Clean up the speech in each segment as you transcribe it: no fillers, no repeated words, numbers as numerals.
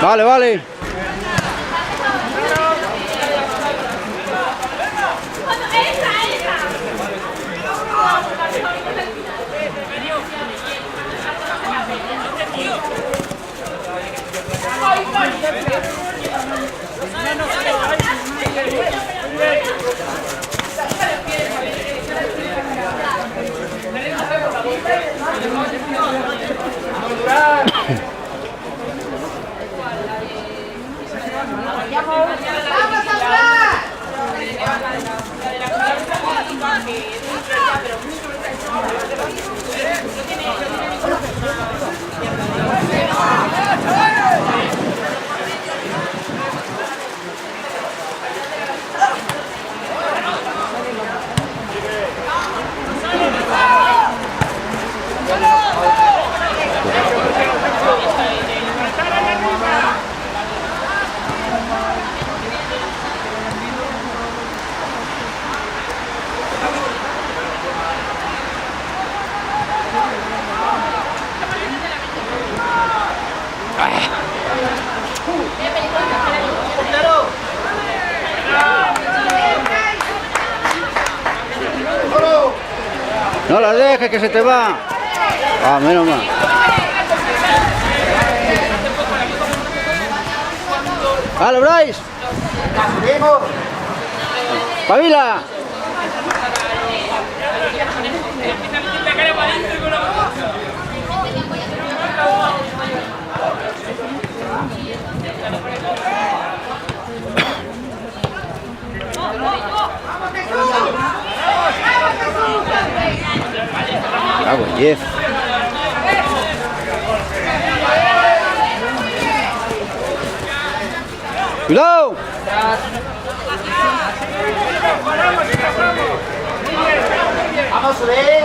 Vale, vale. No la dejes, que se te va. Ah, menos mal. ¡Vale, Bryce! ¡Pavila! Bravo, Jeff. ¡Cuidado! ¡Vamos, sube!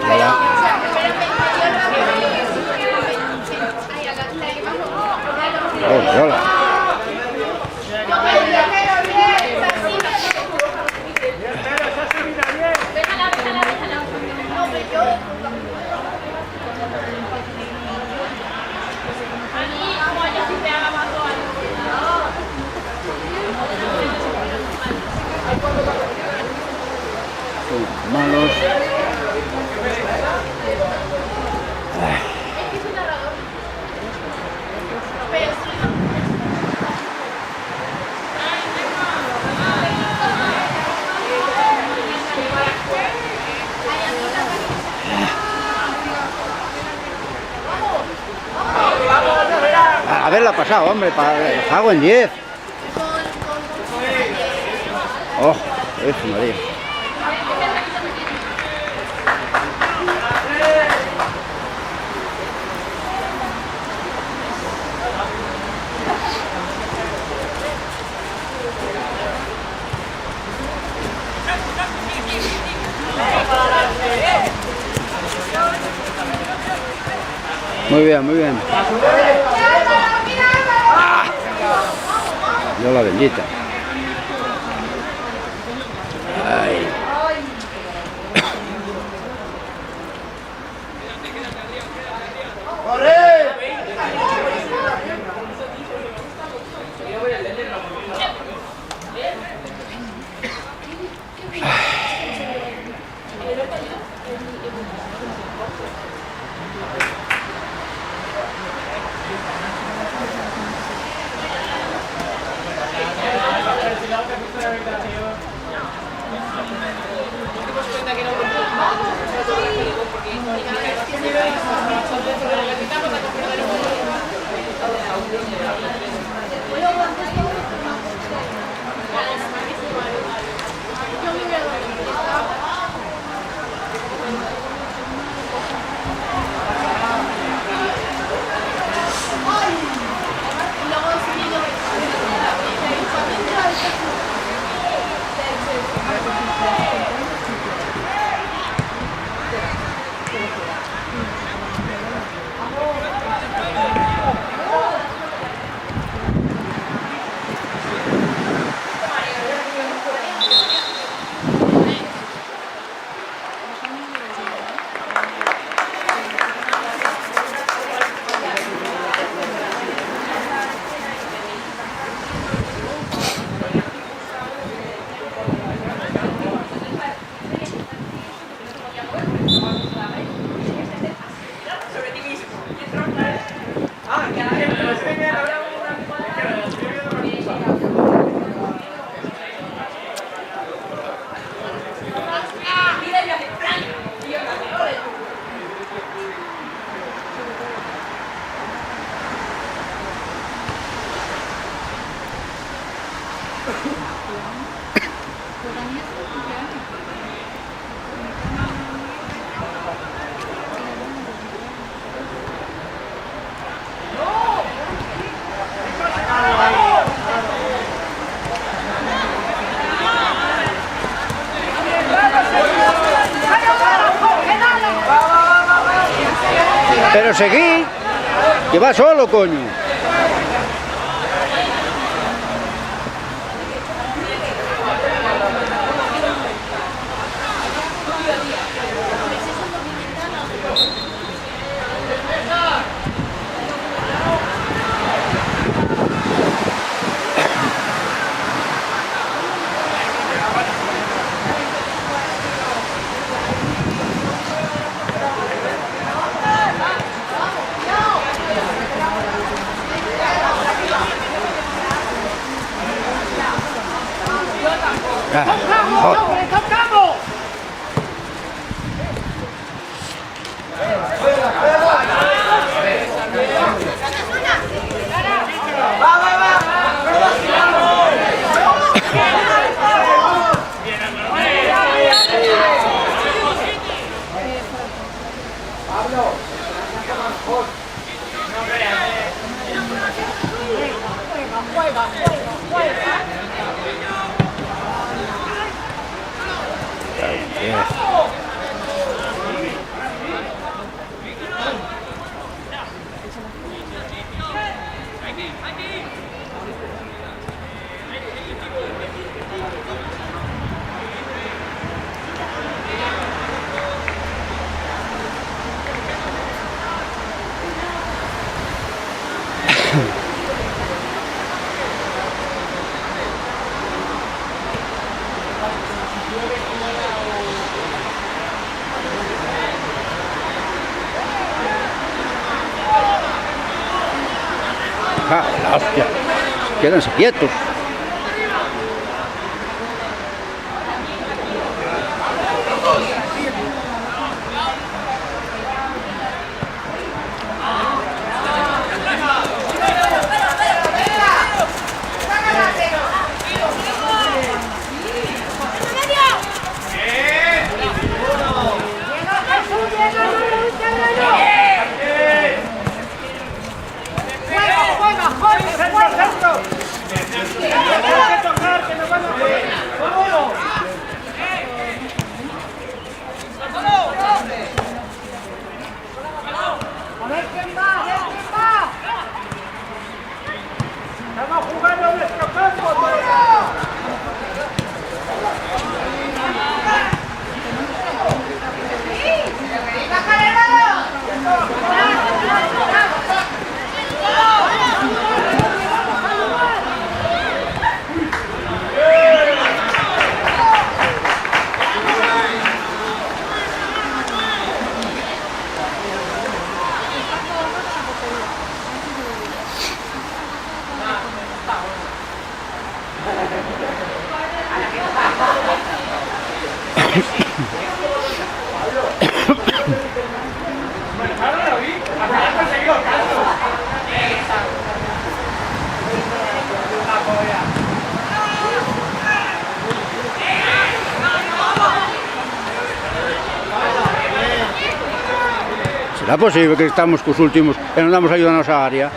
Hola. Malos. Haberla pasado, hombre, pago en 10. Oh, eso, María. Muy bien, muy bien. Dios la bendita. Ay. Pero seguí, que va solo, coño. ¡Ja, la hostia! Quédense quietos. ¿Será posible que estamos cos últimos e non damos ayuda a nosa área?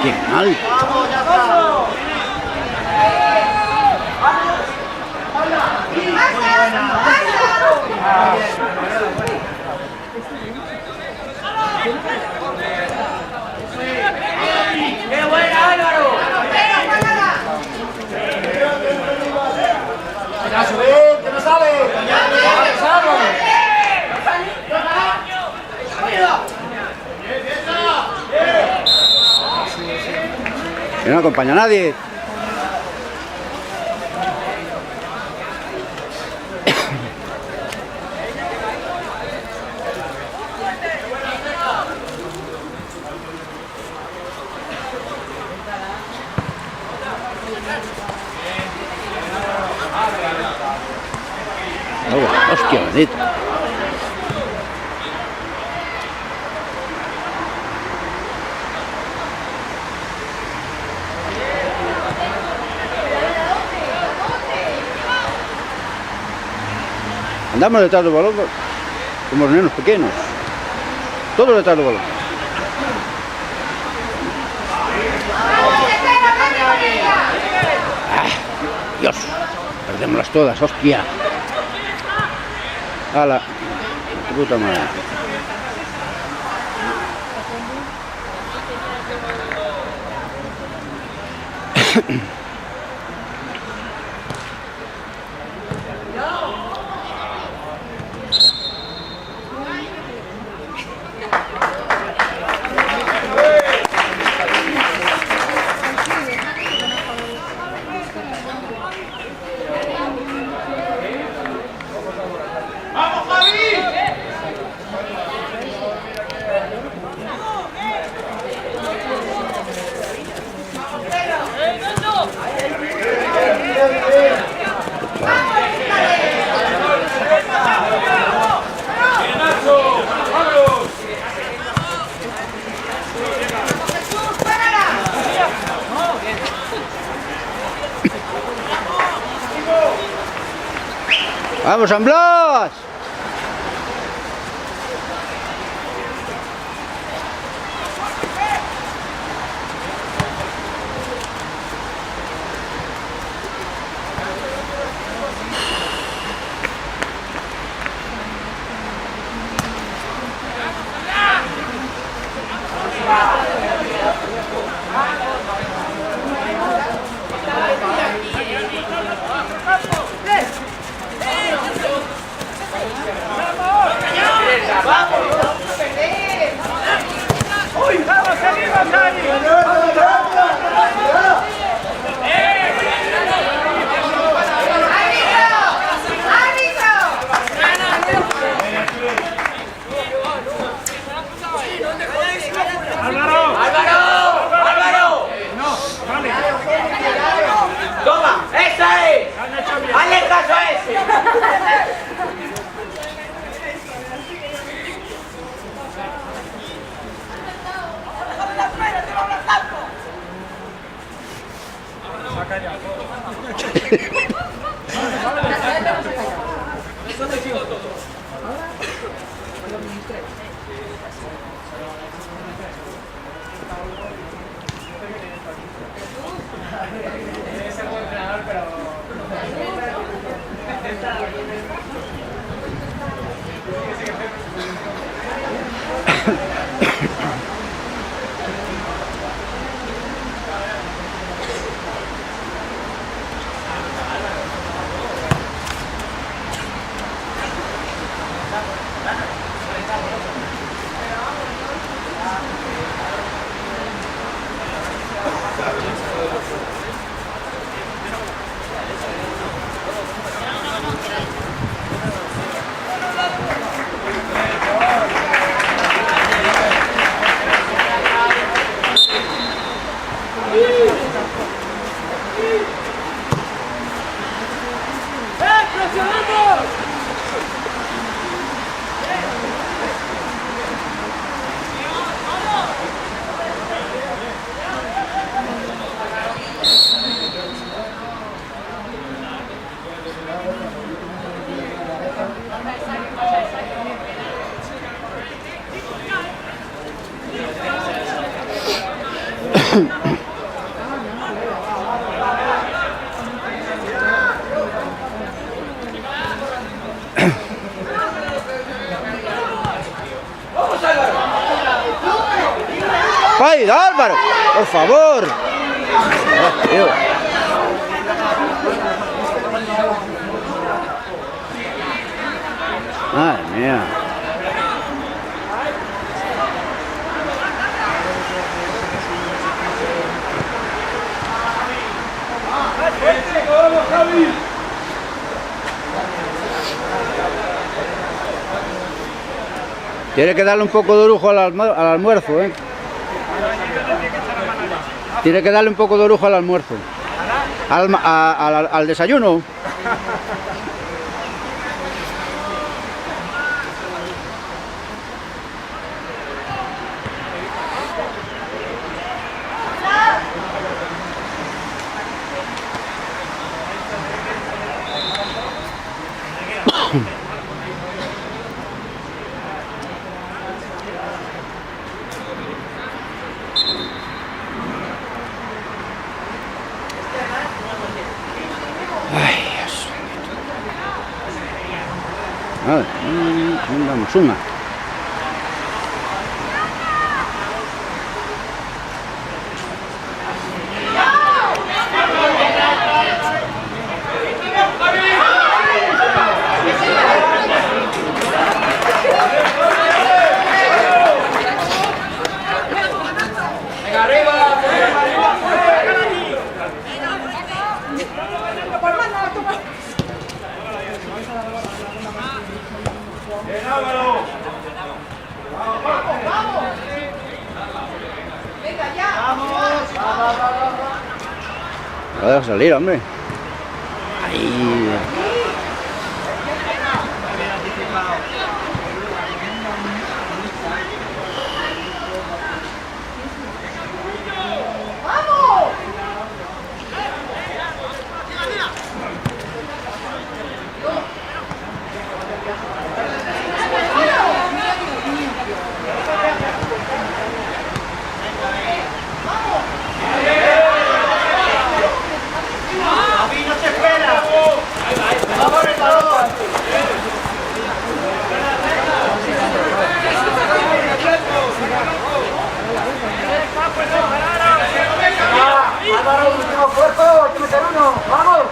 Que mal. ¡Qué buena, Álvaro! ¡Que no sale! Que no acompaña a nadie. Oh, hostia, bendito. Andamos detrás del balón como los nenos pequeños. Todos detrás del balón. Dios, perdémoslas todas, hostia. ¡Hala! ¡Qué puta madre! ¡Vamos, San Blas! ¡Toma! ¡Esa es! ¡Hazle caso a ese! ¡Ay, Álvaro! ¡Por favor! Tío. Madre mía. Tiene que darle un poco de lujo al almuerzo, ¿eh? Tiene que darle un poco de lujo al almuerzo. Al desayuno. Vale, damos una. Lo dejo salir, hombre. Ahí. Álvaro, último esfuerzo, hay que meter uno, ¡vamos!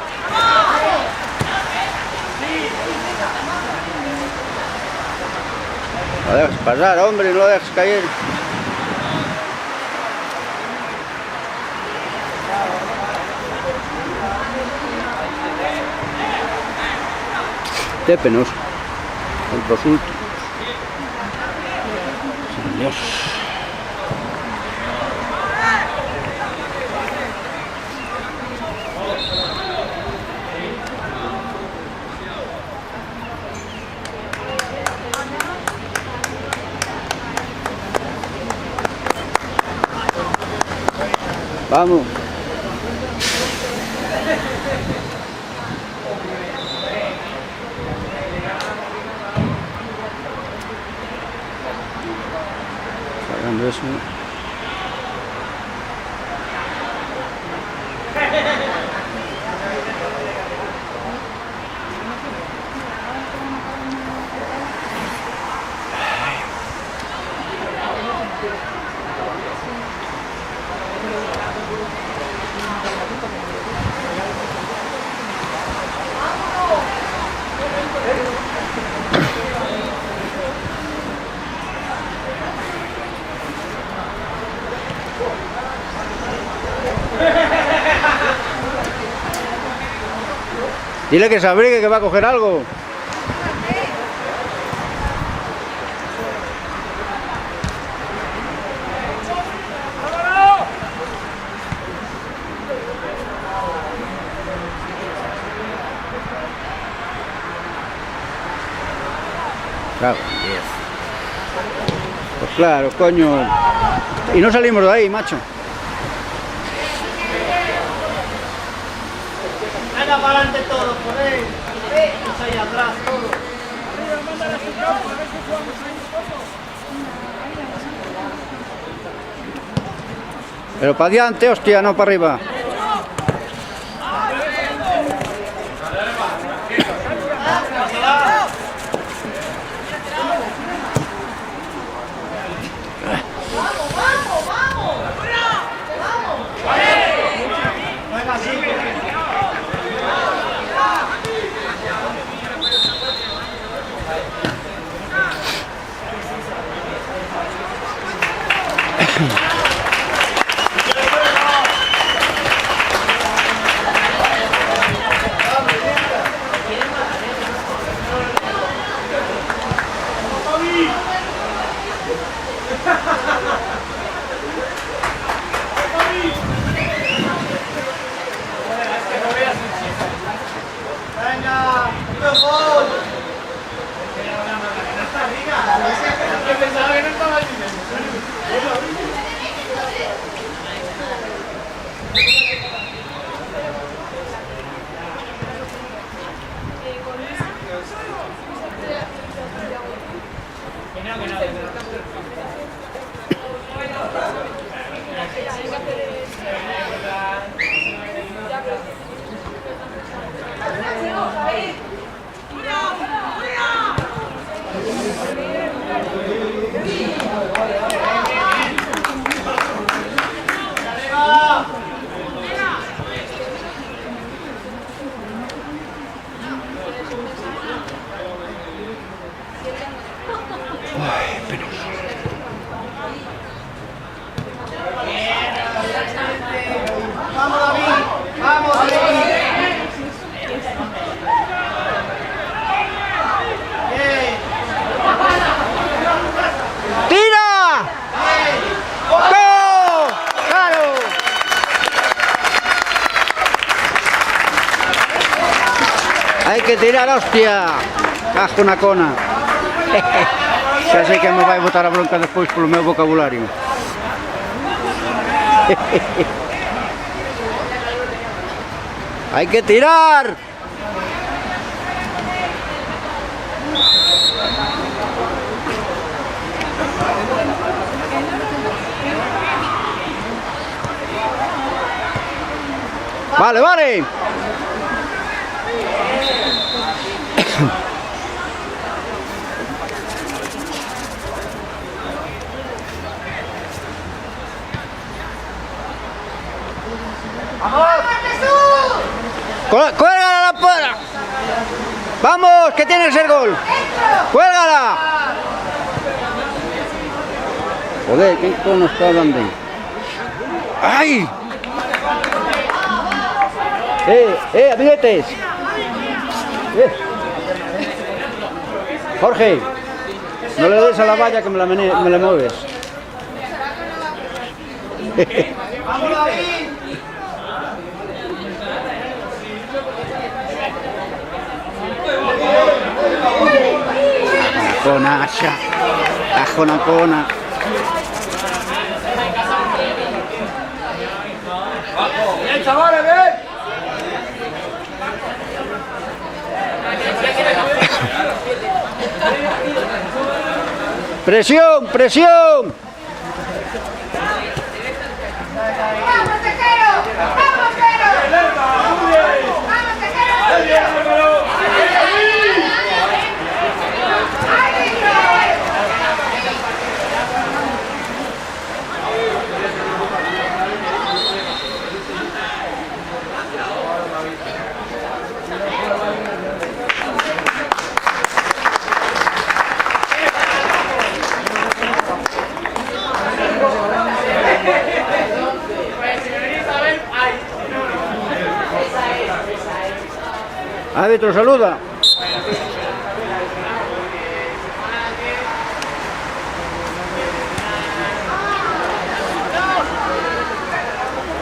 Lo dejas pasar, hombre, no lo dejas caer. Qué penoso. Los últimos. Dios. Vamos. Sacando eso. Dile que se abrigue, que va a coger algo. Claro. Pues claro, coño. Y no salimos de ahí, macho. Venga para adelante todos, joder. Vamos ahí atrás, todos. Pero para adelante, hostia, no para arriba. Hay que tirar, hostia. Cajo una cona. Xa sei que me vai botar a bronca despois polo meu vocabulario. Hay que tirar. Vale, vale. ¡Cuélgala la puerta! ¡Vamos, que tiene que ser gol! ¡Cuélgala! Joder, ¿qué tono está dando? ¡Ay! ¡Amiguetes! Jorge, no le des a la valla que me la mueves. ¡Vamos, David! Cona, xa. Cajo na cona. ¡Bien, chavales, bien! ¡Presión, presión! ¡Vamos, Tejero! ¡Vamos, Tejero! ¡Vamos, Tejero! Árbitro, saluda.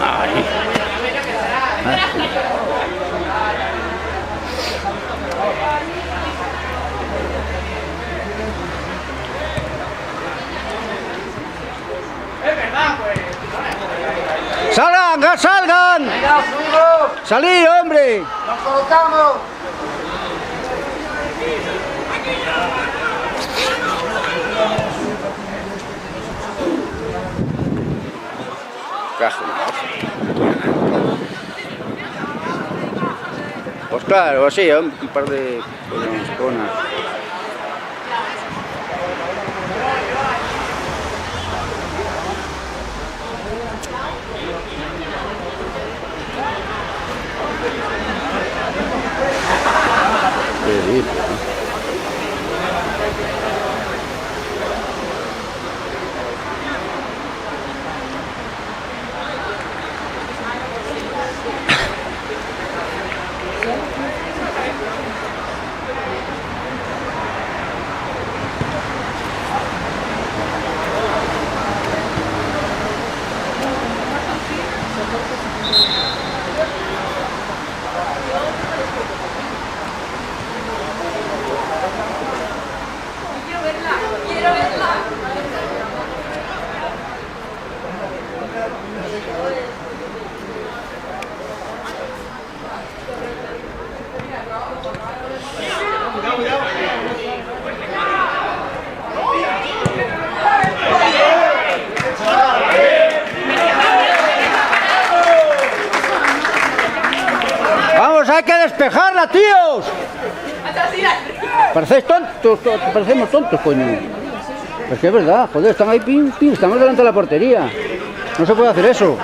Ay. ¡Salgan, salgan! ¡Salid, hombre! ¡Nos colocamos! Cajo. Pues claro, así, un par de conas. Terrible, ¿no? ¡Vamos, hay que despejarla, tíos! Parecéis tontos, parecemos tontos, coño. Es que es verdad, joder, están ahí, pim, pim, estamos delante de la portería. No se puede hacer eso.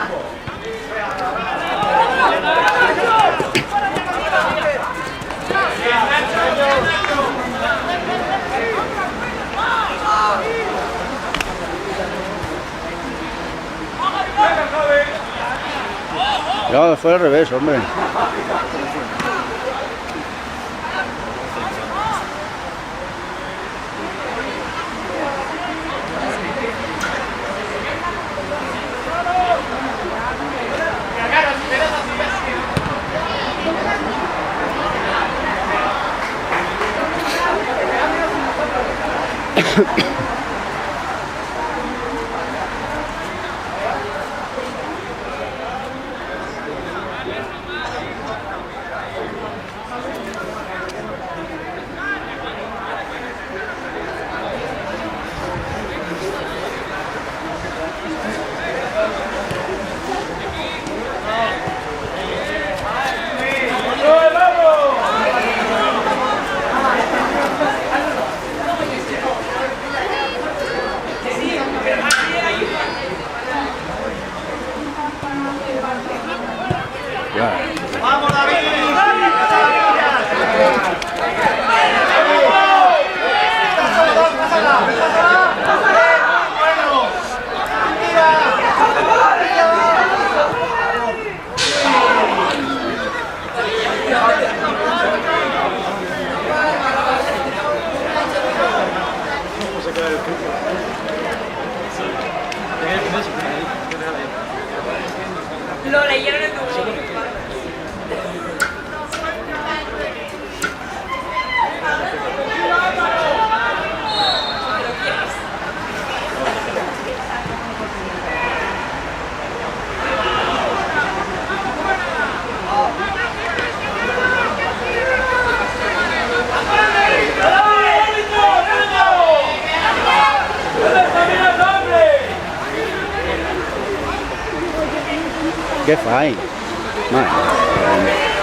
No, fue al revés, hombre. ¡Vamos, David! Lo leyeron en tu blog. ¿Qué fai? Madre.